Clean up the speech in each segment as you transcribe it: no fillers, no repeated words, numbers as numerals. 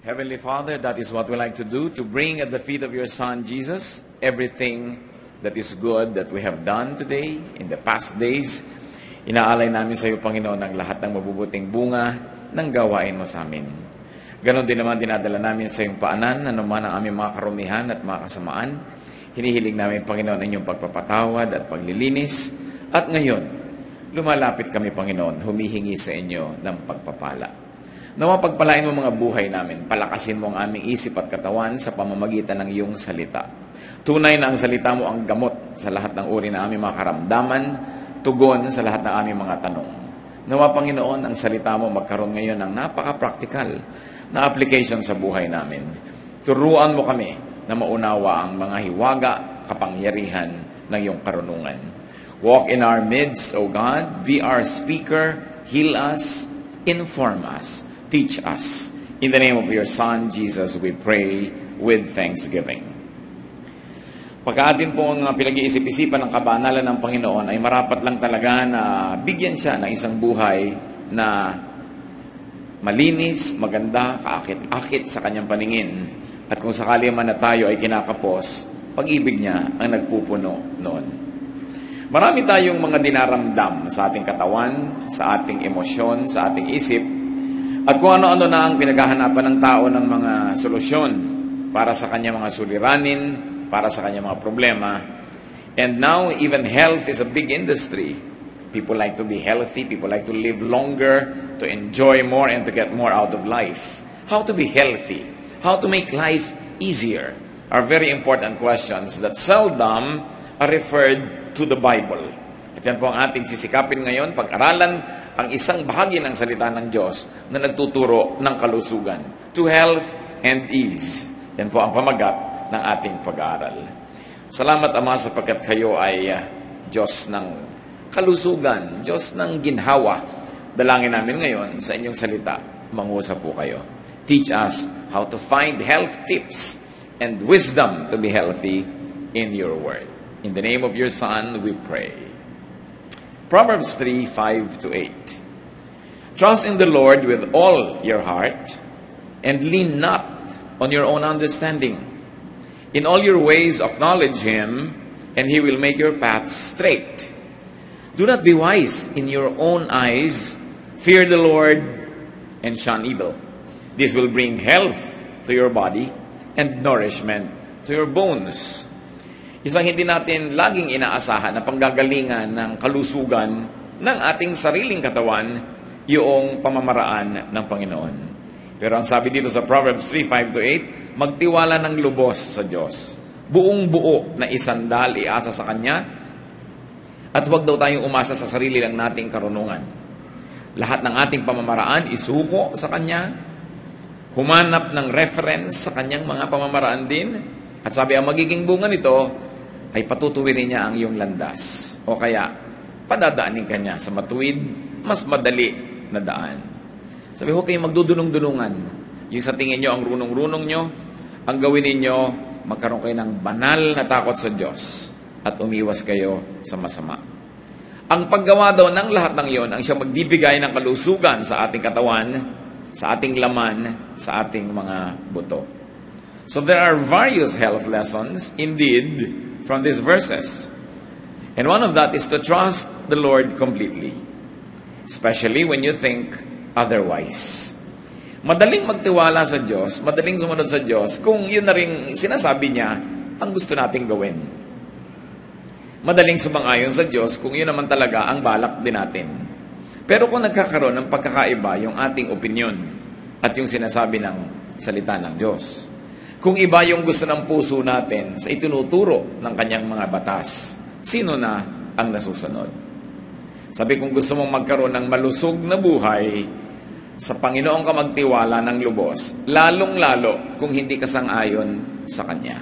Heavenly Father, that is what we like to do, to bring at the feet of your Son, Jesus, everything that is good that we have done today, in the past days. Inaalay namin sa iyo, Panginoon, ang lahat ng mabubuting bunga ng gawain mo sa amin. Ganon din naman dinadala namin sa iyong paanan, anuman ang aming mga karumihan at mga kasamaan. Hinihiling namin, Panginoon, ang inyong pagpapatawad at paglilinis. At ngayon, lumalapit kami, Panginoon, humihingi sa inyo ng pagpapala. Nawa pagpalain mo mga buhay namin, palakasin mo ang aming isip at katawan sa pamamagitan ng iyong salita. Tunay na ang salita mo ang gamot sa lahat ng uri ng aming mga karamdaman, tugon sa lahat ng aming mga tanong. Nawa, Panginoon, ang salita mo magkaroon ngayon ng napaka-practical na application sa buhay namin. Turuan mo kami na maunawa ang mga hiwaga, kapangyarihan ng iyong karunungan. Walk in our midst, O God, be our speaker, heal us, inform us, teach us. In the name of your Son, Jesus, we pray with thanksgiving. Pagka atin po ang pinag-iisip-isipan ng kabanalan ng Panginoon, ay marapat lang talaga na bigyan siya ng isang buhay na malinis, maganda, kaakit-akit sa kanyang paningin. At kung sakali man na tayo ay kinakapos, pag-ibig niya ang nagpupuno noon. Marami tayong mga dinaramdam sa ating katawan, sa ating emosyon, sa ating isip, at kung ano-ano na ang pinaghahanapan ng tao ng mga solusyon para sa kanyang mga suliranin, para sa kanyang mga problema. And now, even health is a big industry. People like to be healthy, people like to live longer, to enjoy more, and to get more out of life. How to be healthy, how to make life easier are very important questions that seldom are referred to the Bible. At yan po ang ating sisikapin ngayon, pag-aralan ang isang bahagi ng salita ng Diyos na nagtuturo ng kalusugan. To health and ease. Yan po ang pamagat ng ating pag-aaral. Salamat, Ama, sapagkat kayo ay Diyos ng kalusugan, Diyos ng ginhawa. Dalangin namin ngayon sa inyong salita, mangusap po kayo. Teach us how to find health tips and wisdom to be healthy in your word. In the name of your Son, we pray. Proverbs 3:5-8. Trust in the Lord with all your heart, and lean not on your own understanding. In all your ways acknowledge Him, and He will make your paths straight. Do not be wise in your own eyes. Fear the Lord, and shun evil. This will bring health to your body, and nourishment to your bones. Isang hindi natin laging inaasahan na panggagalingan ng kalusugan ng ating sariling katawan, yung pamamaraan ng Panginoon. Pero ang sabi dito sa Proverbs 3:5-8, magtiwala ng lubos sa Diyos. Buong buo na isandal iasa sa Kanya, at huwag daw tayong umasa sa sarili lang nating karunungan. Lahat ng ating pamamaraan isuko sa Kanya, humanap ng reference sa Kanyang mga pamamaraan din, at sabi ang magiging bunga nito, ay patutuwirin niya ang iyong landas. O kaya, padadaanin ka niya sa matuwid, mas madali na daan. Sabi, huwag kayong magdudunong-dunungan. Yung sa tingin nyo, ang runong-runong nyo, ang gawin ninyo, magkaroon kayo ng banal na takot sa Diyos at umiwas kayo sa masama. Ang paggawa daw ng lahat ng iyon, ang siyang magbibigay ng kalusugan sa ating katawan, sa ating laman, sa ating mga buto. So there are various health lessons, indeed, from these verses. And one of that is to trust the Lord completely, especially when you think otherwise. Madaling magtiwala sa Diyos, madaling sumunod sa Diyos kung yun na rin sinasabi niya ang gusto nating gawin. Madaling sumang-ayon sa Diyos kung yun naman talaga ang balak din natin. Pero kung nagkakaroon ng pagkakaiba yung ating opinion at yung sinasabi ng salita ng Diyos, kung iba yung gusto ng puso natin sa itinuturo ng kanyang mga batas, sino na ang nasusunod? Sabi, kung gusto mong magkaroon ng malusog na buhay, sa Panginoon ka magtiwala ng lubos, lalong-lalo kung hindi ka sang-ayon sa Kanya.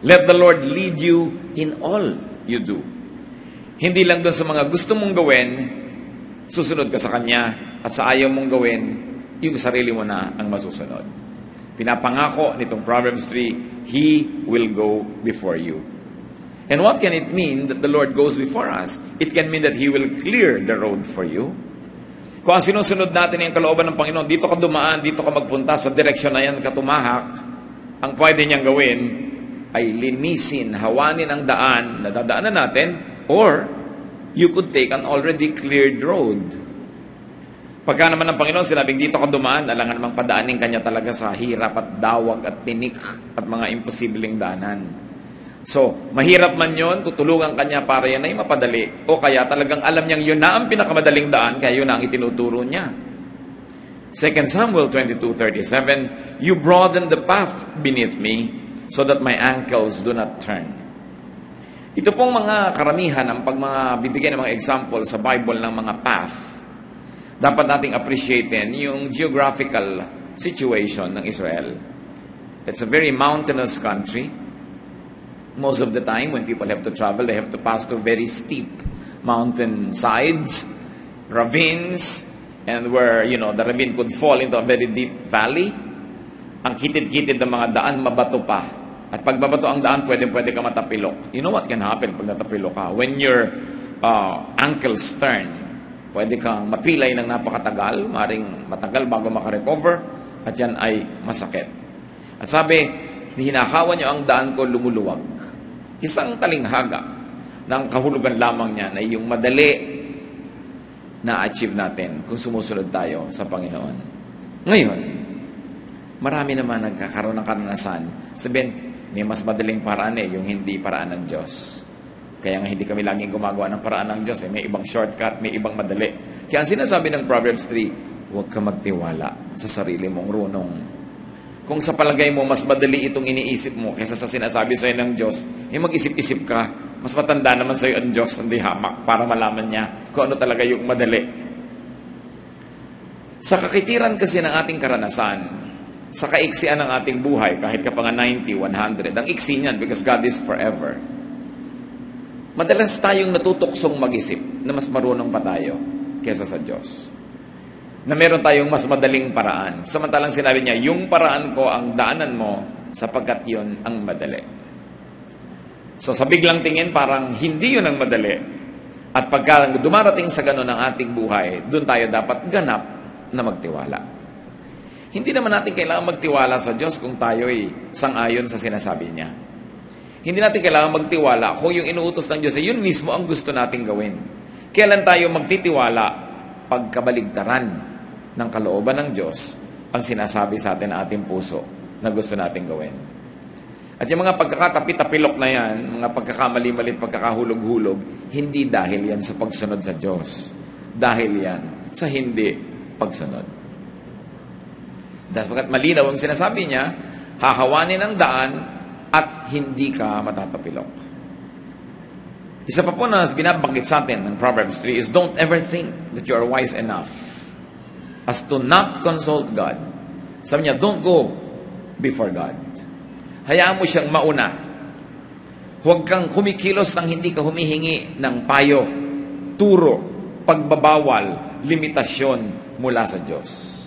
Let the Lord lead you in all you do. Hindi lang doon sa mga gusto mong gawin, susunod ka sa Kanya, at sa ayaw mong gawin, yung sarili mo na ang masusunod. Pinapangako nitong Proverbs 3, He will go before you. And what can it mean that the Lord goes before us? It can mean that He will clear the road for you. Kung ang sinusunod natin yung kalooban ng Panginoon, dito ka dumaan, dito ka magpunta, sa direksyon na yan ka tumahak, ang pwede niyang gawin ay linisin, hawanin ang daan na dadaanan natin, or you could take an already cleared road. Pagka naman ng Panginoon, sinabing dito ka dumaan, alangan namang padaanin kanya talaga sa hirap at dawag at tinik at mga imposibleng daanan. So, mahirap man yon, tutulungan kanya para yan ay mapadali. O kaya talagang alam niyang yun na ang pinakamadaling daan, kaya yun na ang itinuturo niya. 2 Samuel 22:37, you broaden the path beneath me so that my ankles do not turn. Ito pong mga karamihan, ang bibigyan ng mga example sa Bible ng mga path, dapat nating appreciatein yung geographical situation ng Israel. It's a very mountainous country. Most of the time, when people have to travel, they have to pass through very steep mountain sides, ravines, and where, the ravine could fall into a very deep valley. Ang kitid-kitid ng mga daan, mabato pa. At pag mabato ang daan, pwede ka matapilok. You know what can happen pag natapilok ka? When your ankles turn, pwede kang mapilay ng napakatagal, maring matagal bago makarecover, at yan ay masakit. At sabi, hinahawan niyo ang daan ko, lumuluwag. Isang talinghaga ng kahulugan lamang niyan ay yung madali na achieve natin kung sumusunod tayo sa Panginoon. Ngayon, marami naman nagkakaroon ng karanasan. Sabihin, may mas madaling paraan yung hindi paraan ng Diyos. Kaya nga hindi kami laging gumagawa ng paraan ng Diyos. May ibang shortcut, may ibang madali. Kaya ang sinasabi ng Proverbs 3, huwag ka magtiwala sa sarili mong runong. Kung sa palagay mo, mas madali itong iniisip mo kaysa sa sinasabi sa'yo ng Diyos, mag-isip-isip ka. Mas matanda naman sa'yo ang Diyos, hindi hamak, para malaman niya kung ano talaga yung madali. Sa kakitiran kasi ng ating karanasan, sa kaiksian ng ating buhay, kahit ka pa nga 90, 100, ang iksi niyan because God is forever. Madalas tayong natutuksong mag-isip na mas marunong pa tayo kaysa sa Diyos. Na meron tayong mas madaling paraan. Samantalang sinabi niya, yung paraan ko ang daanan mo sapagkat yun ang madali. So sa biglang tingin, parang hindi yun ang madali. At pagka dumarating sa ganun ang ating buhay, doon tayo dapat ganap na magtiwala. Hindi naman natin kailangan magtiwala sa Diyos kung tayo'y sang-ayon sa sinasabi niya. Hindi natin kailangan magtiwala kung yung inuutos ng Diyos ay yun mismo ang gusto nating gawin. Kailan tayo magtitiwala? Pagkabaligtaran ng kalooban ng Diyos ang sinasabi sa atin na ating puso na gusto nating gawin. At yung mga pagkakatapit-tapilok na yan, mga pagkakamali-malit, pagkakahulog-hulog, hindi dahil yan sa pagsunod sa Diyos. Dahil yan sa hindi pagsunod. Dahil malinaw ang sinasabi niya, hahawanin ang daan at hindi ka matatapilok. Isa pa po na binabanggit sa atin ng Proverbs 3 is don't ever think that you are wise enough as to not consult God. Sabi niya, don't go before God. Hayaan mo siyang mauna. Huwag kang kumikilos nang hindi ka humihingi ng payo, turo, pagbabawal, limitasyon mula sa Diyos.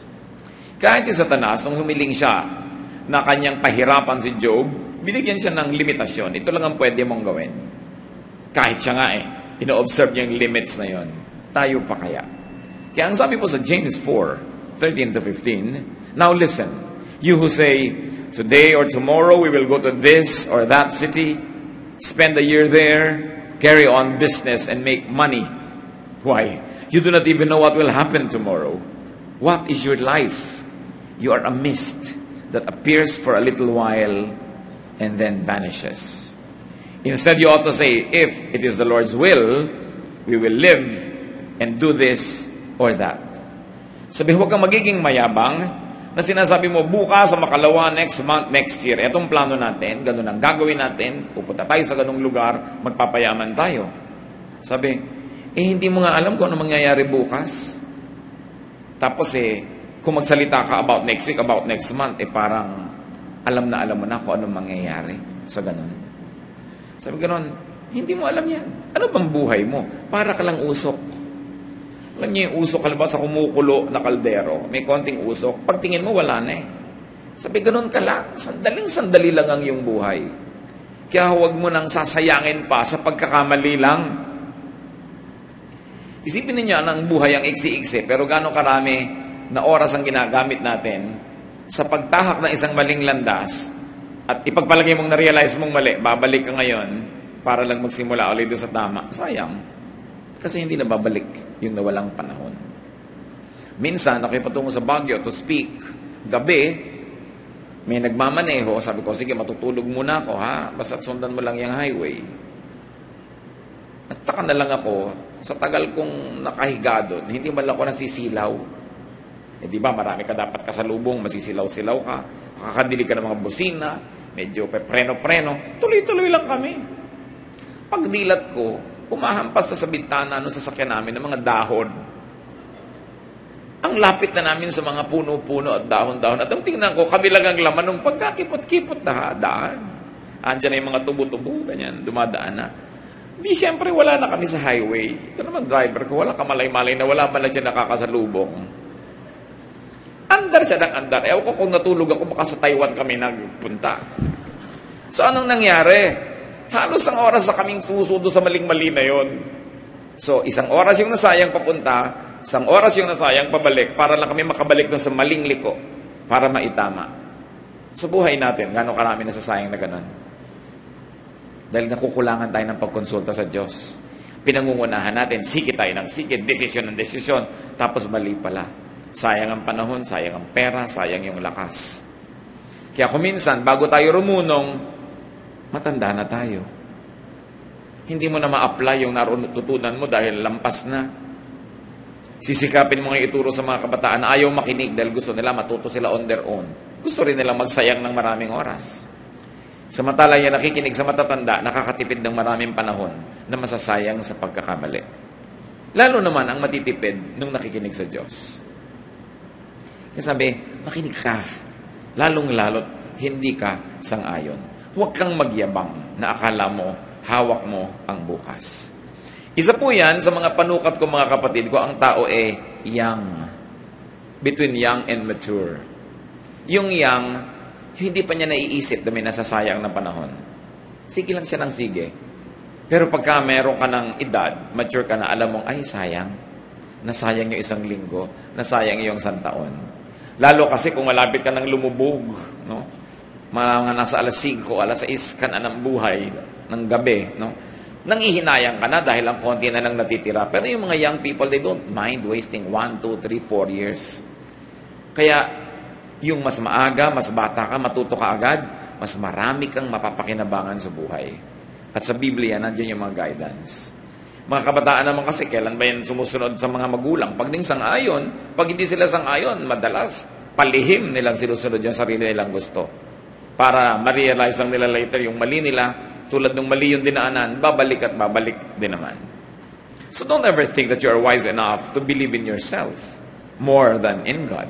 Kahit si Satanas, nung humiling siya na kanyang pahirapan si Job, binigyan siya ng limitasyon. Ito lang ang pwede mong gawin. Kahit siya nga ino-observe niya yung limits na yon. Tayo pa kaya? Kaya ang sabi po sa James 4:13-15, now listen, you who say, today or tomorrow we will go to this or that city, spend a year there, carry on business and make money. Why? You do not even know what will happen tomorrow. What is your life? You are a mist that appears for a little while and then vanishes. Instead, you ought to say, if it is the Lord's will, we will live and do this or that. Sabi, huwag kang magiging mayabang na sinasabi mo, bukas sa makalawa, next month, next year, etong plano natin, ganun ang gagawin natin, pupunta tayo sa ganung lugar, magpapayaman tayo. Sabi, hindi mo nga alam kung ano mangyayari bukas. Tapos kung magsalita ka about next week, about next month, parang alam mo na kung ano mangyayari sa ganun. Sabi ganun, hindi mo alam yan. Ano bang buhay mo? Para ka lang usok. Alam niyo yung usok, halimbawa sa kumukulo na kaldero, may konting usok, pagtingin mo, wala na Sabi, ganun ka lang. Sandaling-sandali lang ang iyong buhay. Kaya huwag mo nang sasayangin pa sa pagkakamali lang. Isipin ninyo ang buhay ang iksi-iksi, pero gaano karami na oras ang ginagamit natin sa pagtahak ng isang maling landas at ipagpalagay mong na-realize mong mali, babalik ka ngayon para lang magsimula ulit sa tama. Sayang. Kasi hindi na babalik yung nawalang panahon. Minsan, ako'y patungo sa Baguio to speak. Gabi, may nagmamaneho. Sabi ko, sige, matutulog muna ako, ha? Basta sundan mo lang yung highway. Nagtaka na lang ako, sa tagal kong nakahiga doon, hindi man lang ako nasisilaw. Eh, di ba, marami ka dapat kasalubong, masisilaw-silaw ka, makakadili ka ng mga busina, medyo preno-preno, tuloy-tuloy lang kami. Pagdilat ko, humahampas na sa bintana ng sasakyan namin ng mga dahon. Ang lapit na namin sa mga puno-puno at dahon-dahon. At ang tingnan ko, kami lang ang laman ng pagkakipot-kipot na daan. Andiyan na yung mga tubo-tubo, ganyan, dumadaan na. Di, siyempre, wala na kami sa highway. Ito naman, driver ko, wala kamalay-malay na wala man lang siya nakakasalubong. Andar siya ng andar. Ewan ko kung natulog ako, baka sa Taiwan kami nagpunta. So, anong nangyari? Halos ang oras na kaming susudo sa maling-mali na yon. So, isang oras yung nasayang papunta, isang oras yung nasayang pabalik, para lang kami makabalik dun sa maling liko, para maitama. Sa buhay natin, gano'ng karami nasasayang na ganun? Dahil nakukulangan tayo ng pagkonsulta sa Diyos. Pinangungunahan natin, sikit tayo ng sikit, desisyon ng desisyon, tapos mali pala. Sayang ang panahon, sayang ang pera, sayang yung lakas. Kaya kung minsan, bago tayo rumunong, matanda na tayo. Hindi mo na ma-apply yung natutunan mo dahil lampas na. Sisikapin mo nga ituro sa mga kabataan na ayaw makinig dahil gusto nila matuto sila on their own. Gusto rin nila magsayang ng maraming oras. Samantala yan, nakikinig sa matatanda, nakakatipid ng maraming panahon na masasayang sa pagkakamali. Lalo naman ang matitipid nung nakikinig sa Diyos. Kaya sabi, makinig ka. Lalong-lalot, hindi ka sang-ayon. Huwag kang magyabang na akala mo, hawak mo ang bukas. Isa po yan sa mga panukat ko, mga kapatid ko, ang tao young. Between young and mature. Yung young, hindi pa niya naiisip na may nasasayang na panahon. Sige lang siya ng sige. Pero pagka meron ka ng edad, mature ka na, alam mong, ay sayang. Nasayang yung isang linggo, nasayang yung isang taon. Lalo kasi kung malapit ka ng lumubog, no? Mga nasa alas 5, alas 6 ka na ng buhay, ng gabi, no? Nangihinayang ka na dahil ang konti na lang natitira. Pero yung mga young people, they don't mind wasting 1, 2, 3, 4 years. Kaya, yung mas maaga, mas bata ka, matuto ka agad, mas marami kang mapapakinabangan sa buhay. At sa Biblia, nandiyan yung mga guidance. Mga kabataan naman kasi, kailan ba yan sumusunod sa mga magulang? Pag din sang-ayon, pag hindi sila sang-ayon, madalas, palihim nilang sinusunod yung sarili nilang gusto. Para ma-realize lang nila later yung mali nila, tulad ng mali yung dinaanan, babalik at babalik din naman. So don't ever think that you are wise enough to believe in yourself more than in God.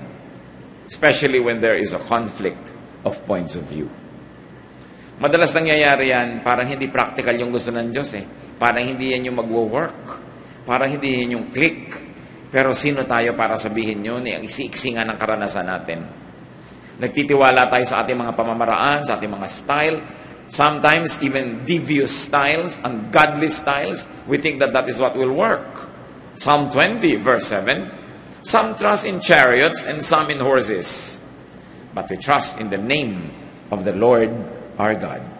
Especially when there is a conflict of points of view. Madalas nangyayari yan, parang hindi practical yung gusto ng Diyos Parang hindi yan yung magwo-work. Parang hindi yan yung click. Pero sino tayo para sabihin yun? Ang iksi-iksi nga ng karanasan natin. Nagtitiwala tayo sa ating mga pamamaraan, sa ating mga style, sometimes even devious styles, ungodly styles. We think that that is what will work. Psalm 20, verse 7, some trust in chariots and some in horses, but we trust in the name of the Lord our God.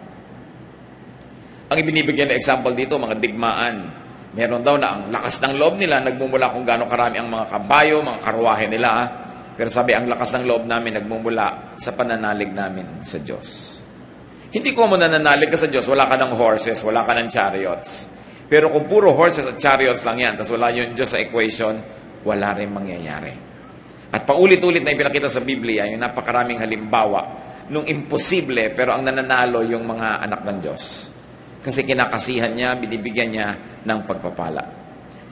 Ang ibinibigyan na example dito, mga digmaan. Meron daw na ang lakas ng loob nila, nagmumula kung gaano karami ang mga kabayo, mga karwahe nila. Pero sabi, ang lakas ng loob namin nagmumula sa pananalig namin sa Diyos. Hindi ko mo nananalig ka sa Diyos, wala ka ng horses, wala ka ng chariots. Pero kung puro horses at chariots lang yan, tapos wala yung Diyos sa equation, wala rin mangyayari. At paulit-ulit na ipinakita sa Biblia, yung napakaraming halimbawa, nung imposible, pero ang nananalo yung mga anak ng Diyos. Kasi kinakasihan niya, binibigyan niya ng pagpapala.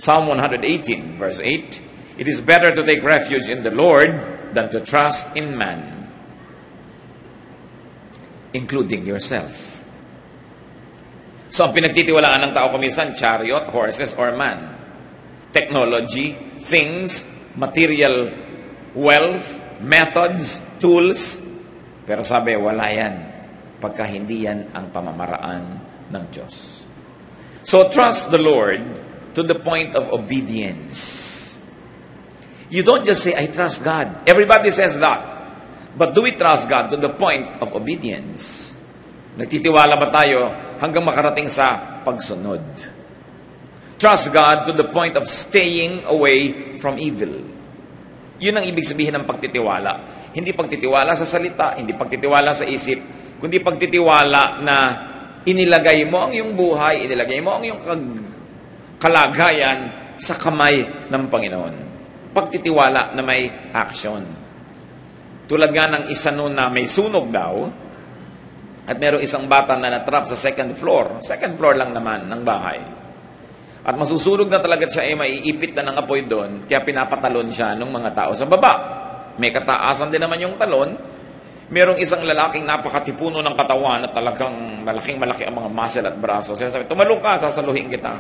Psalm 118, verse 8, it is better to take refuge in the Lord than to trust in man, including yourself. So, ang pinagtitiwalaan ng tao kuminsan, chariot, horses, or man. Technology, things, material wealth, methods, tools. Pero sabi, wala yan pagka hindi yan ang pamamaraan ng Diyos. So trust the Lord to the point of obedience. You don't just say, I trust God. Everybody says that. But do we trust God to the point of obedience? Nagtitiwala ba tayo hanggang makarating sa pagsunod? Trust God to the point of staying away from evil. Yun ang ibig sabihin ng pagtitiwala. Hindi pagtitiwala sa salita, hindi pagtitiwala sa isip, kundi pagtitiwala na inilagay mo ang iyong buhay, inilagay mo ang iyong kalagayan sa kamay ng Panginoon. Pagtitiwala na may action. Tulad nga ng isa noon na may sunog daw, at merong isang bata na natrap sa second floor lang naman ng bahay. At masusunog na talaga siya, maiipit na ng apoy doon, kaya pinapatalon siya ng mga tao sa baba. May kataasan din naman yung talon. Merong isang lalaking napakatipuno ng katawan na talagang malaking-malaki ang mga muscle at braso. Siya sabi, tumalong ka, sasaluhin kita.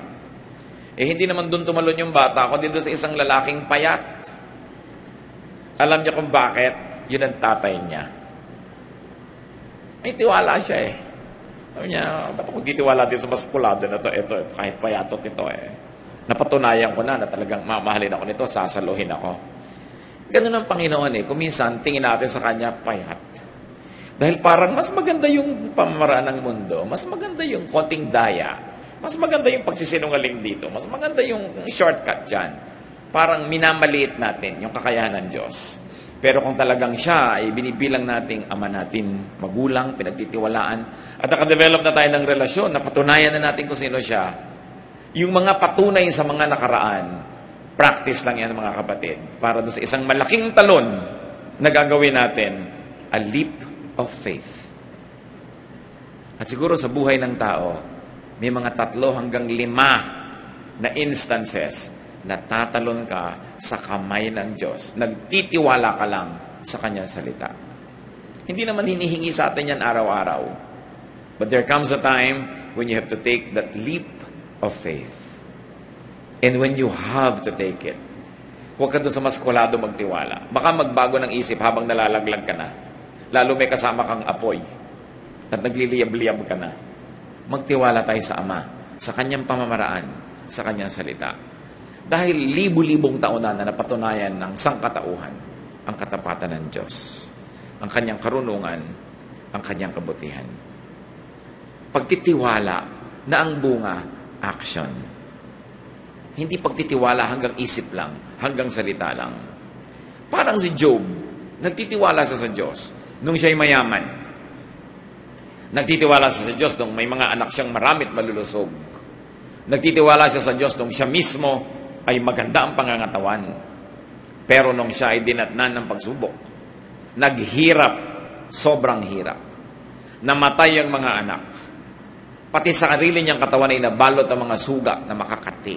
Hindi naman doon tumalon yung bata, kundi doon sa isang lalaking payat. Alam niya kung bakit? Yun ang tatay niya. May tiwala siya Sabi niya, ba't ako titiwala din sa maskulado na ito, kahit payatot ito Napatunayan ko na talagang mamahalin ako nito, sasaluhin ako. Ganun ang Panginoon Kung minsan, tingin natin sa Kanya, payat. Dahil parang mas maganda yung pamamaraan ng mundo, mas maganda yung konting daya, mas maganda yung pagsisinungaling dito. Mas maganda yung shortcut dyan. Parang minamaliit natin yung kakayahan ng Diyos. Pero kung talagang siya ay binibilang nating ama natin, magulang, pinagtitiwalaan, at nakadevelop na tayo ng relasyon, napatunayan na natin kung sino siya, yung mga patunay sa mga nakaraan, practice lang yan mga kapatid. Para doon sa isang malaking talon na gagawin natin, a leap of faith. At siguro sa buhay ng tao, may mga 3 hanggang 5 na instances na tatalon ka sa kamay ng Diyos. Nagtitiwala ka lang sa Kanyang salita. Hindi naman hinihingi sa atin yan araw-araw. But there comes a time when you have to take that leap of faith. And when you have to take it, huwag ka doon sa maskulado magtiwala. Baka magbago ng isip habang nalalaglag ka na. Lalo may kasama kang apoy at nagliliyab-liyab ka na. Magtiwala tayo sa Ama, sa Kanyang pamamaraan, sa Kanyang salita. Dahil libu-libong taon na napatunayan ng sangkatauhan ang katapatan ng Diyos, ang Kanyang karunungan, ang Kanyang kabutihan. Pagtitiwala na ang bunga, action. Hindi pagtitiwala hanggang isip lang, hanggang salita lang. Parang si Job, nagtitiwala sa Diyos nung siya'y mayaman. Nagtitiwala siya sa Diyos nung may mga anak siyang maramit malulusog. Nagtitiwala siya sa Diyos nung siya mismo ay maganda ang pangangatawan. Pero nung siya ay dinatnan ng pagsubok, naghirap, sobrang hirap. Namatay ang mga anak. Pati sa sarili niyang katawan ay nabalot ang mga suga na makakati.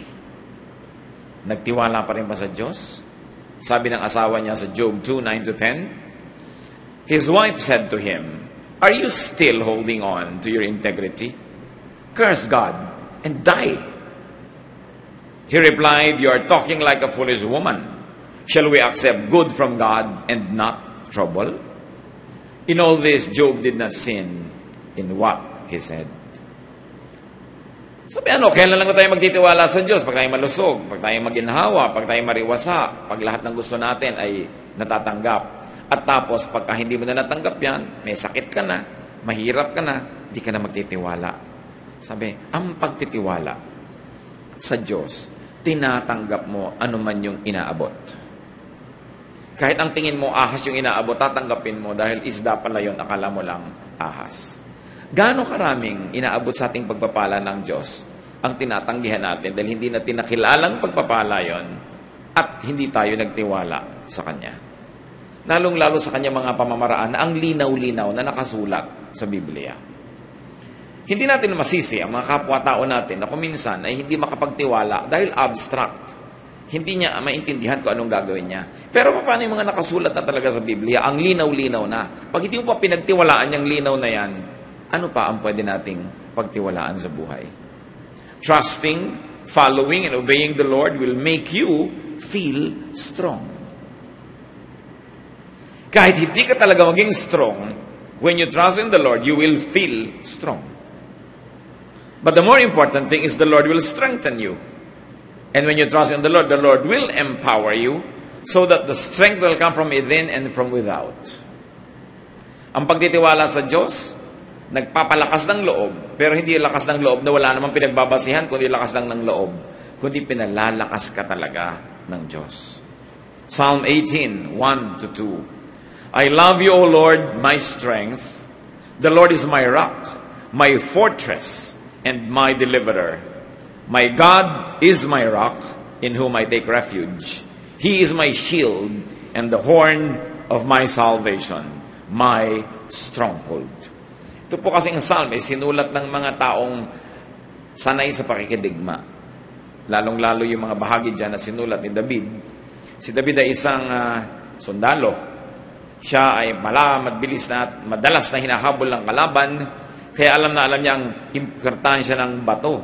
Nagtiwala pa rin ba sa Diyos? Sabi ng asawa niya sa Job 2:9-10, his wife said to him, are you still holding on to your integrity? Curse God and die. He replied, you are talking like a foolish woman. Shall we accept good from God and not trouble? In all this, Job did not sin in what he said. Sabi kailan lang tayo magtitiwala sa Diyos? Pag tayo malusog, pag tayo maginhawa, pag tayo mariwasa, pag lahat ng gusto natin ay natatanggap. At tapos, pagka hindi mo na natanggap yan, may sakit ka na, mahirap ka na, di ka na magtitiwala. Sabi, ang pagtitiwala sa Diyos, tinatanggap mo anuman yung inaabot. Kahit ang tingin mo ahas yung inaabot, tatanggapin mo dahil isda pala yun, akala mo lang ahas. Gaano karaming inaabot sa ating pagpapala ng Diyos ang tinatanggihan natin dahil hindi natin nakilalang pagpapala yon at hindi tayo nagtiwala sa Kanya. Lalong-lalo sa Kanyang mga pamamaraan na ang linaw-linaw na nakasulat sa Biblia. Hindi natin masisi ang mga kapwa-tao natin na kuminsan ay hindi makapagtiwala dahil abstract. Hindi niya maintindihan kung anong gagawin niya. Pero paano yung mga nakasulat na talaga sa Biblia? Ang linaw-linaw na. Pag hindi mo pa pinagtiwalaan yung linaw na yan, ano pa ang pwede nating pagtiwalaan sa buhay? Trusting, following, and obeying the Lord will make you feel strong. Kahit hindi ka talaga maging strong, when you trust in the Lord, you will feel strong. But the more important thing is the Lord will strengthen you. And when you trust in the Lord will empower you so that the strength will come from within and from without. Ang pagtitiwala sa Diyos, nagpapalakas ng loob, pero hindi lakas ng loob na wala namang pinagbabasihan, kundi lakas lang ng loob, kundi pinalalakas ka talaga ng Diyos. Psalm 18, 1-2. I love you, O Lord, my strength. The Lord is my rock, my fortress, and my deliverer. My God is my rock, in whom I take refuge. He is my shield and the horn of my salvation, my stronghold. Ito po kasing psalm ay sinulat ng mga taong sanay sa pakikidigma. Lalong-lalo yung mga bahagi dyan na sinulat ni David. Si David ay isang sundalo. Siya ay mabilis na at madalas na hinahabol ng kalaban, kaya alam niya ang importansya ng bato.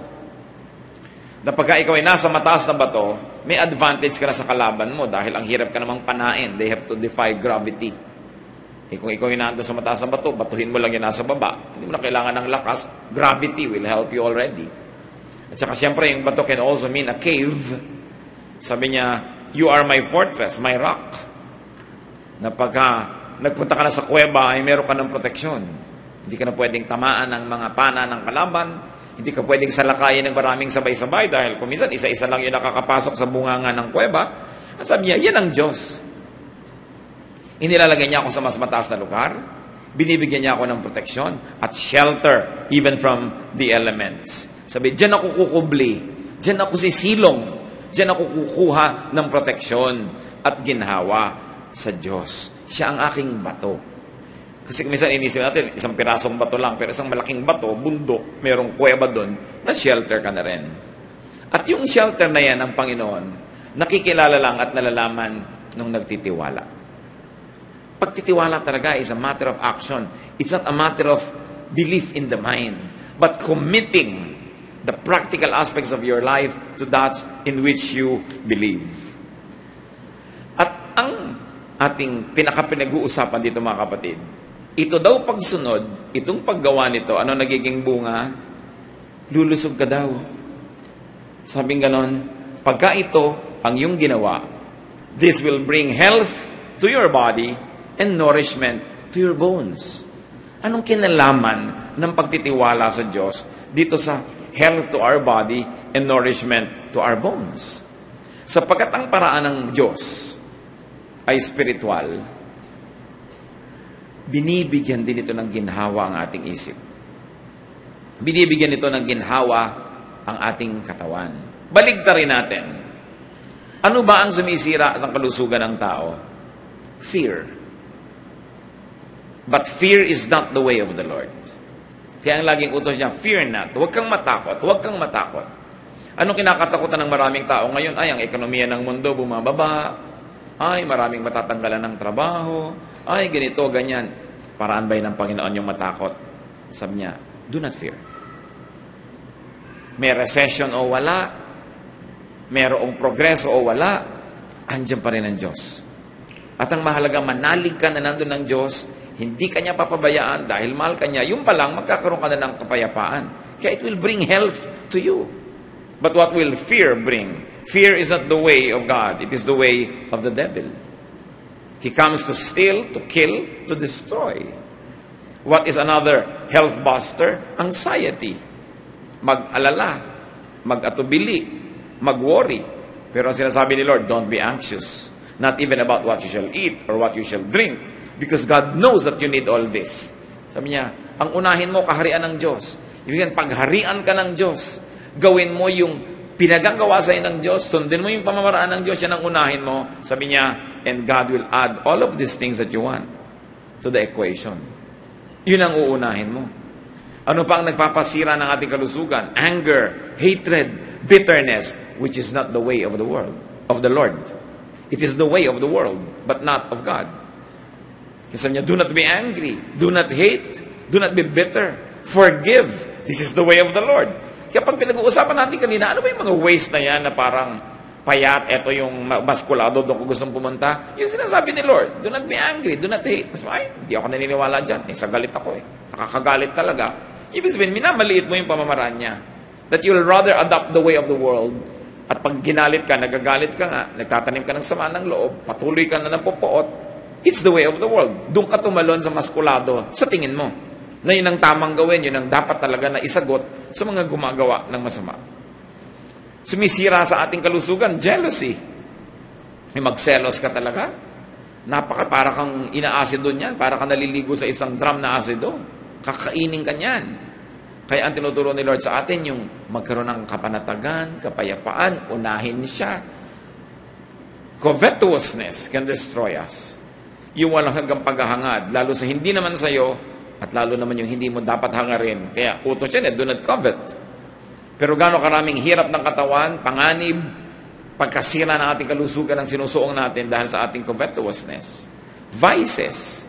Na pagka ikaw ay nasa mataas na bato, may advantage ka na sa kalaban mo dahil ang hirap ka namang panain. They have to defy gravity. Kung ikaw ay nandun sa mataas na bato, batuhin mo lang yung nasa baba. Hindi mo na kailangan ng lakas. Gravity will help you already. At saka siyempre, yung bato can also mean a cave. Sabi niya, you are my fortress, my rock. Na pagka nagpunta ka na sa kuweba, ay meron ka ng proteksyon. Hindi ka na pwedeng tamaan ng mga pana ng kalaban. Hindi ka pwedeng salakayin ng maraming sabay-sabay dahil kung minsan isa-isa lang yung nakakapasok sa bunganga ng kuweba. At sabi niya, yan ang Diyos. Inilalagay niya ako sa mas mataas na lugar. Binibigyan niya ako ng proteksyon at shelter even from the elements. Sabi, diyan ako kukubli. Diyan ako sisilong. Diyan ako kukuha ng proteksyon at ginhawa sa Diyos. Siya ang aking bato. Kasi minsan inisip natin, isang pirasong bato lang, pero isang malaking bato, bundok, merong kuweba doon, na shelter ka na rin. At yung shelter na yan ng Panginoon, nakikilala lang at nalalaman nung nagtitiwala. Pagtitiwala talaga is a matter of action. It's not a matter of belief in the mind, but committing the practical aspects of your life to that in which you believe. At ang ating pinaka-pinag-uusapan dito mga kapatid, ito daw pagsunod, itong paggawa nito, ano nagiging bunga? Lulusog ka daw. Sabing ganon, pagka ito ang iyong ginawa, this will bring health to your body and nourishment to your bones. Anong kinalaman ng pagtitiwala sa Diyos dito sa health to our body and nourishment to our bones? Sapagkat ang paraan ng Diyos ay spiritual, binibigyan din ito ng ginhawa ang ating isip. Binibigyan ito ng ginhawa ang ating katawan. Baligtarin natin. Ano ba ang sumisira sa kalusugan ng tao? Fear. But fear is not the way of the Lord. Kaya ang laging utos niya, fear not. Huwag kang matakot. Huwag kang matakot. Anong kinakatakutan ng maraming tao ngayon? Ay, ang ekonomiya ng mundo bumababa. Ay, maraming matatanggalan ng trabaho. Ay, ganito, ganyan. Paraan ba ng Panginoon yung matakot? Sabi niya, do not fear. May recession o wala, mayroong progreso o wala, andyan pa rin ang Diyos. At ang mahalaga, manalig ka na nandun ng Diyos, hindi ka niya papabayaan dahil mahal ka niya. Yung pa lang, magkakaroon ka na ng kapayapaan. Kaya it will bring health to you. But what will fear bring? Fear is not the way of God. It is the way of the devil. He comes to steal, to kill, to destroy. What is another health buster? Anxiety. Mag-alala, mag-atubili, mag-worry. Pero ang sinasabi ni Lord, don't be anxious. Not even about what you shall eat or what you shall drink. Because God knows that you need all this. Sabi niya, ang unahin mo, kaharian ng Diyos. Ibig sabihin, pagharian ka ng Diyos, gawin mo yung pinagagawa sa'yo ng Diyos, sundin mo yung pamamaraan ng Diyos, yan ang unahin mo. Sabi niya, and God will add all of these things that you want to the equation. Yun ang uunahin mo. Ano pa ang nagpapasira ng ating kalusugan? Anger, hatred, bitterness, which is not the way of the world, of the Lord. It is the way of the world, but not of God. Kasi niya, do not be angry, do not hate, do not be bitter, forgive. This is the way of the Lord. Kaya pag pinag-uusapan natin kanina, ano ba yung mga ways na yan na parang payat, eto yung maskulado doon kung gustong pumunta? Yung sinasabi ni Lord, do not be angry, do not hate. Mas, ay, hindi ako naniniwala dyan. Sa galit ako eh. Nakakagalit talaga. Ibig sabihin, minamaliit mo yung pamamaraan niya. That you'll rather adopt the way of the world At pag ginalit ka, nagagalit ka nga, nagtatanim ka ng sama ng loob, patuloy ka na ng pupuot, it's the way of the world. Doon ka tumalon sa maskulado sa tingin mo. Na yun ang tamang gawin, yun ang dapat talaga na isagot sa mga gumagawa ng masama. Sumisira sa ating kalusugan, jealousy. Magselos ka talaga. Para kang inaasido niyan, para kang naliligo sa isang drum na asido. Kakainin ka niyan. Kaya ang tinuturo ni Lord sa atin, yung magkaroon ng kapanatagan, kapayapaan, unahin siya. Covetousness can destroy us. Yung walang hanggang paghahangad, lalo sa hindi naman sa'yo, at lalo naman yung hindi mo dapat hangarin. Kaya utos yan, do not covet. Pero gaano karaming hirap ng katawan, panganib, pagkasira ng ating kalusugan ang sinusuong natin dahil sa ating covetousness. Vices.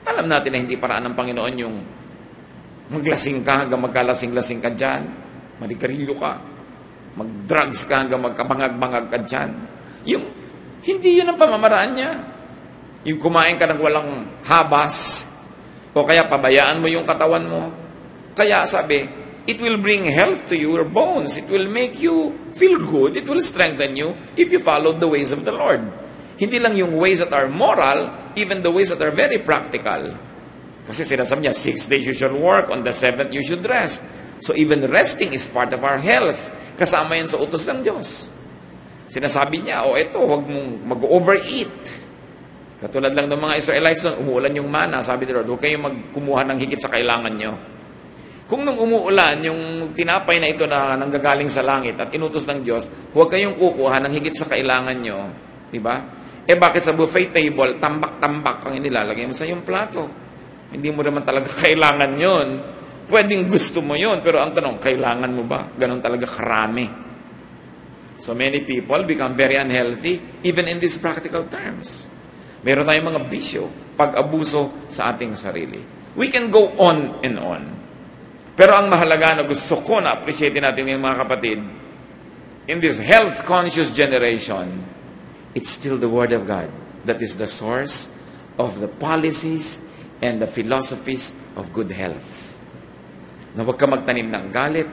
Alam natin na hindi paraan ng Panginoon yung maglasing ka hanggang magkalasing-lasing ka dyan, manigarilyo ka, mag-drugs ka hanggang magkabangag-bangag ka dyan. Hindi yun ang pamamaraan niya. Yung kumain ka ng walang habas, o kaya pabayaan mo yung katawan mo. Kaya sabi, it will bring health to your bones. It will make you feel good. It will strengthen you if you follow the ways of the Lord. Hindi lang yung ways that are moral, even the ways that are very practical. Kasi sinasabi niya, 6 days you shall work, on the 7th you should rest. So even resting is part of our health. Kasama yan sa utos ng Diyos. Sinasabi niya, eto, huwag mong mag-overeat. Katulad lang ng mga Israelites doon, umuulan yung mana, sabi ni Lord, huwag kayong magkumuha ng higit sa kailangan nyo. Kung nung umuulan, yung tinapay na ito na nanggagaling sa langit at inutos ng Diyos, huwag kayong kukuha ng higit sa kailangan nyo. Diba? Bakit sa buffet table, tambak-tambak ang inilalagay mo sa iyong plato? Hindi mo naman talaga kailangan yon. Pwedeng gusto mo yon, pero ang tanong, kailangan mo ba? Ganon talaga karami. So many people become very unhealthy, even in these practical terms. Meron tayong mga bisyo, pag-abuso sa ating sarili. We can go on and on. Pero ang mahalaga na gusto ko na appreciate natin yung mga kapatid, in this health-conscious generation, it's still the Word of God that is the source of the policies and the philosophies of good health. Na huwag ka magtanim ng galit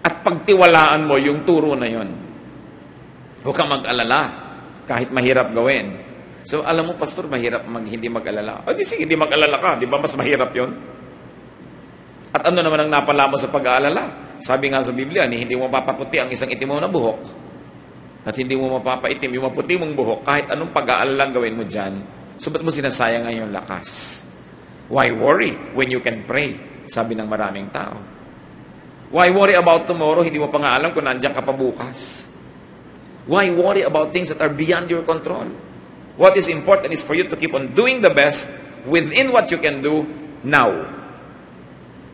at pagtiwalaan mo yung turo na yon. Huwag ka mag-alala kahit mahirap gawin. So, alam mo, Pastor, mahirap hindi mag-alala. Di sige, hindi mag-alala ka. Di ba mas mahirap yon? At ano naman ang napala mo sa pag-aalala? Sabi nga sa Biblia, hindi mo mapapaputi ang isang itim mo na buhok. At hindi mo mapapaitim yung maputi mong buhok kahit anong pag-aalala gawin mo dyan. So, ba't mo sinasayang ngayong lakas? Why worry when you can pray? Sabi ng maraming tao. Why worry about tomorrow? Hindi mo pa nga alam kung nandiyan ka pa bukas. Why worry about things that are beyond your control? What is important is for you to keep on doing the best within what you can do now.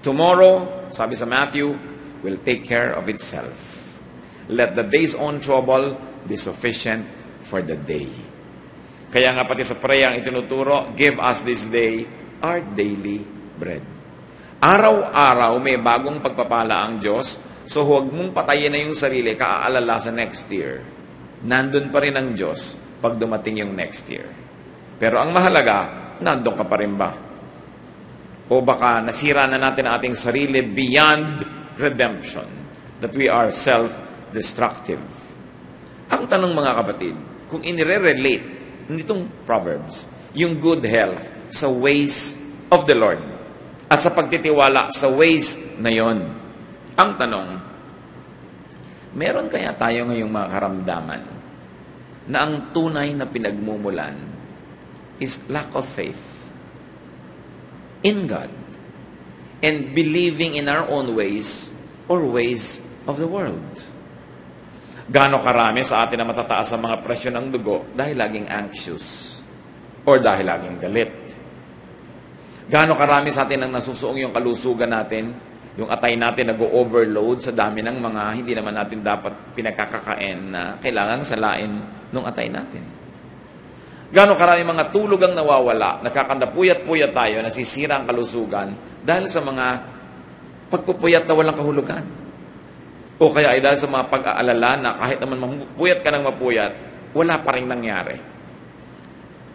Tomorrow, sabi sa Matthew, will take care of itself. Let the day's own trouble be sufficient for the day. Kaya nga pati sa prayer ang itinuturo, give us this day our daily bread. Araw-araw may bagong pagpapala ang Diyos, so huwag mong patayin na yung sarili, kaaalala sa next year. Nandun pa rin ang Diyos pag dumating yung next year. Pero ang mahalaga, nandun ka pa rin ba? O baka nasira na natin ang ating sarili beyond redemption, that we are self-destructive. Ang tanong mga kapatid, kung inire-relate nitong Proverbs, yung good health sa ways of the Lord at sa pagtitiwala sa ways na yon. Ang tanong, meron kaya tayo ngayong mga karamdaman na ang tunay na pinagmumulan is lack of faith in God and believing in our own ways or ways of the world? Gaano karami sa atin na matataas ang mga presyon ng dugo dahil laging anxious or dahil laging galit? Gaano karami sa atin ang nasusuong yung kalusugan natin, yung atay natin nag-overload sa dami ng mga hindi naman natin dapat pinagkakakain na kailangan salain ng atay natin? Gaano karami mga tulog ang nawawala, nakakandapuyat-puyat tayo, nasisira ang kalusugan dahil sa mga pagpupuyat na walang kahulugan. O kaya ay dahil sa mga pag-aalala na kahit naman mapuyat ka ng mapuyat, wala pa rin nangyari.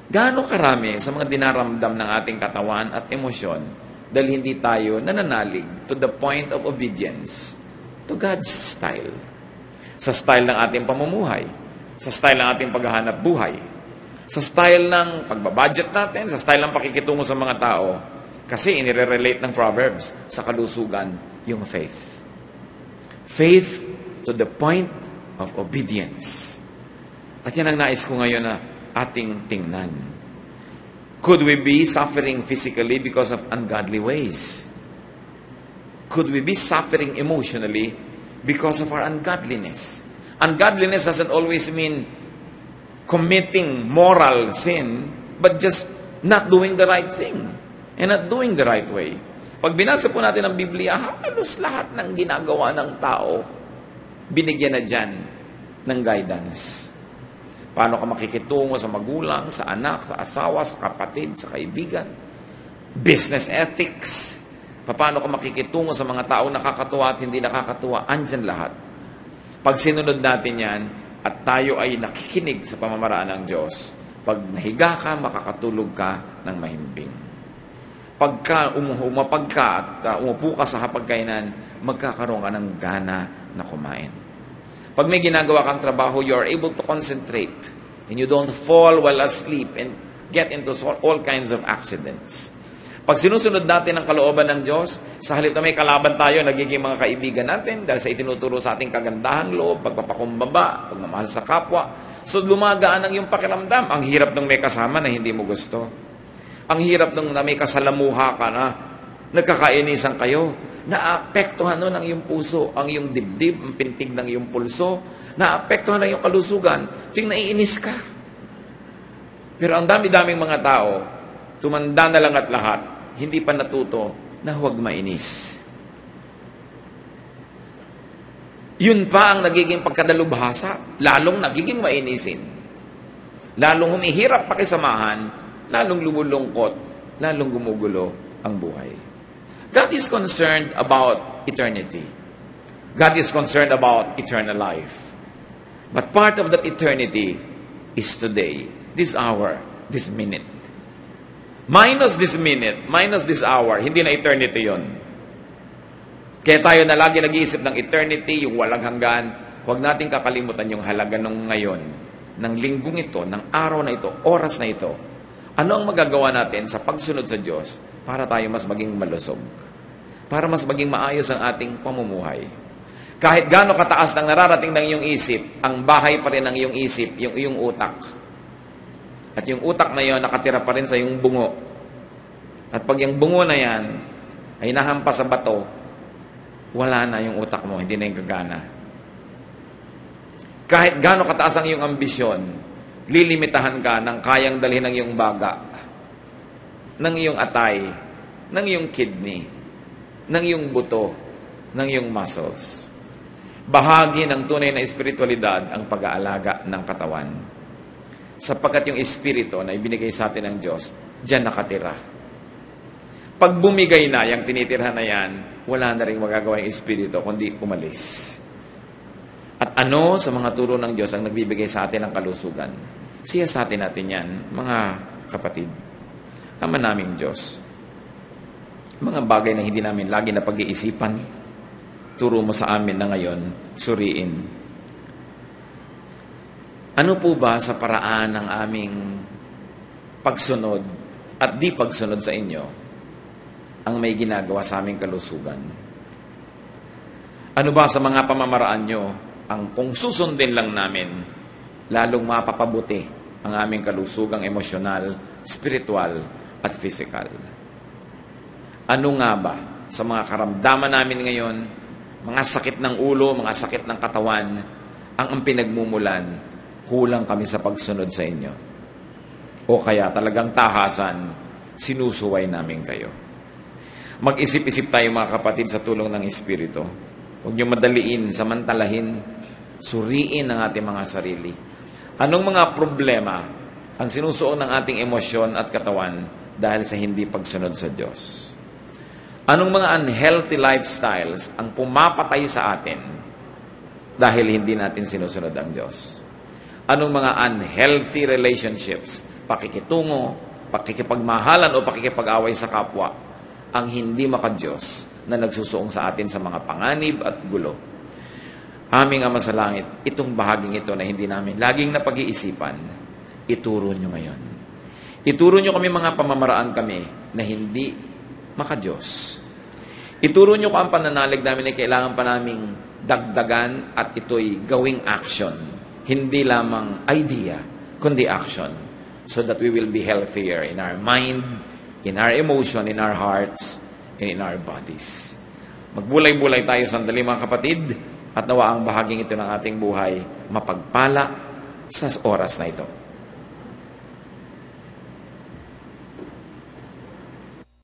Gaano karami sa mga dinaramdam ng ating katawan at emosyon dahil hindi tayo nananalig to the point of obedience to God's style. Sa style ng ating pamumuhay, sa style ng ating paghahanap buhay, sa style ng pagbabudget natin, sa style ng pakikitungo sa mga tao. Kasi inire-relate ng Proverbs sa kalusugan yung faith. Faith to the point of obedience. At yan ang nais ko ngayon na ating tingnan. Could we be suffering physically because of ungodly ways? Could we be suffering emotionally because of our ungodliness? Ungodliness doesn't always mean committing moral sin, but just not doing the right thing and not doing the right way. Pag binasa po natin ang Biblia, halos lahat ng ginagawa ng tao, binigyan na dyan ng guidance. Paano ka makikitungo sa magulang, sa anak, sa asawa, sa kapatid, sa kaibigan. Business ethics. Paano ka makikitungo sa mga tao nakakatuwa at hindi nakakatuwa. Andyan lahat. Pag sinunod natin yan, at tayo ay nakikinig sa pamamaraan ng Diyos, pag nahiga ka, makakatulog ka ng mahimbing. Pagka umapag ka at umupo ka sa hapagkainan, magkakaroon ka ng gana na kumain. Pag may ginagawa kang trabaho, you are able to concentrate and you don't fall while asleep and get into all kinds of accidents. Pag sinusunod natin ang kalooban ng Diyos, sa halip na may kalaban tayo, nagiging mga kaibigan natin dahil sa itinuturo sa ating kagandahang loob, pagpapakumbaba, pagmamahal sa kapwa. So lumagaan ang iyong pakiramdam. Ang hirap nung may kasama na hindi mo gusto. Ang hirap nung na may kasalamuha ka na nagkakainisan kayo. Naapektuhan nun ang iyong puso, ang iyong dibdib, ang pintig ng iyong pulso. Naapektuhan ang iyong kalusugan. Ting naiinis ka. Pero ang dami-daming mga tao, tumanda na lang at lahat, hindi pa natuto na huwag mainis. Yun pa ang nagiging pagkadalubhasa, lalong nagiging mainisin. Lalong humihirap pakisamahan, lalong lumulungkot, lalong gumugulo ang buhay. God is concerned about eternity. God is concerned about eternal life. But part of that eternity is today, this hour, this minute. Minus this minute, minus this hour, hindi na eternity yon. Kaya tayo na lagi nag-iisip ng eternity, yung walang hanggan. Huwag natin kakalimutan yung halaga ng ngayon, ng linggong ito, ng araw na ito, oras na ito. Ano ang magagawa natin sa pagsunod sa Diyos para tayo mas maging malusog? Para mas maging maayos ang ating pamumuhay. Kahit gaano kataas ng nararating ng iyong isip, ang bahay pa rin ng iyong isip, yung iyong utak. At yung utak na yon nakatira pa rin sa yung bungo. At pag yung bungo na yan ay nahampas sa bato, wala na yung utak mo, hindi na yung gagana. Kahit gaano kataas ang iyong ambisyon, lilimitahan ka ng kayang dalhin ng iyong baga, ng iyong atay, ng iyong kidney, ng iyong buto, ng iyong muscles. Bahagi ng tunay na espiritualidad ang pag-aalaga ng katawan. Sapagkat yung espiritu na ibinigay sa atin ng Diyos, diyan nakatira. Pag bumigay na, yung tinitirhan na yan, wala na rin magagawa yung espiritu, kundi umalis. At ano sa mga turo ng Diyos ang nagbibigay sa atin ng kalusugan? Siya sa atin natin yan, mga kapatid. Ama naming Diyos. Mga bagay na hindi namin lagi na pag-iisipan, turo mo sa amin na ngayon, suriin. Ano po ba sa paraan ng aming pagsunod at di pagsunod sa inyo ang may ginagawa sa aming kalusugan? Ano ba sa mga pamamaraan nyo ang kung susundin lang namin, lalong mapapabuti ang aming kalusugang emosyonal, spiritual, at physical? Ano nga ba sa mga karamdaman namin ngayon, mga sakit ng ulo, mga sakit ng katawan, ang pinagmumulan, kulang kami sa pagsunod sa inyo? O kaya talagang tahasan, sinusuway namin kayo? Mag-isip-isip tayo mga kapatid sa tulong ng Espiritu. Huwag niyo madaliin, samantalahin, suriin ang ating mga sarili. Anong mga problema ang sinusuong ng ating emosyon at katawan dahil sa hindi pagsunod sa Diyos? Anong mga unhealthy lifestyles ang pumapatay sa atin dahil hindi natin sinusunod ang Diyos? Anong mga unhealthy relationships, pakikitungo, pakikipagmahalan o pakikipag-away sa kapwa ang hindi maka-Diyos na nagsusuong sa atin sa mga panganib at gulo? Aming Ama sa Langit, itong bahaging ito na hindi namin laging napag-iisipan, ituro nyo ngayon. Ituro nyo kami mga pamamaraan kami na hindi maka-Diyos. Ituro nyo ko ang pananalig namin na kailangan pa naming dagdagan at ito'y gawing action. Hindi lamang idea, kundi action. So that we will be healthier in our mind, in our emotion, in our hearts, and in our bodies. Magbulay-bulay tayo sandali mga kapatid, at nawa ang bahaging ito ng ating buhay mapagpala sa oras na ito.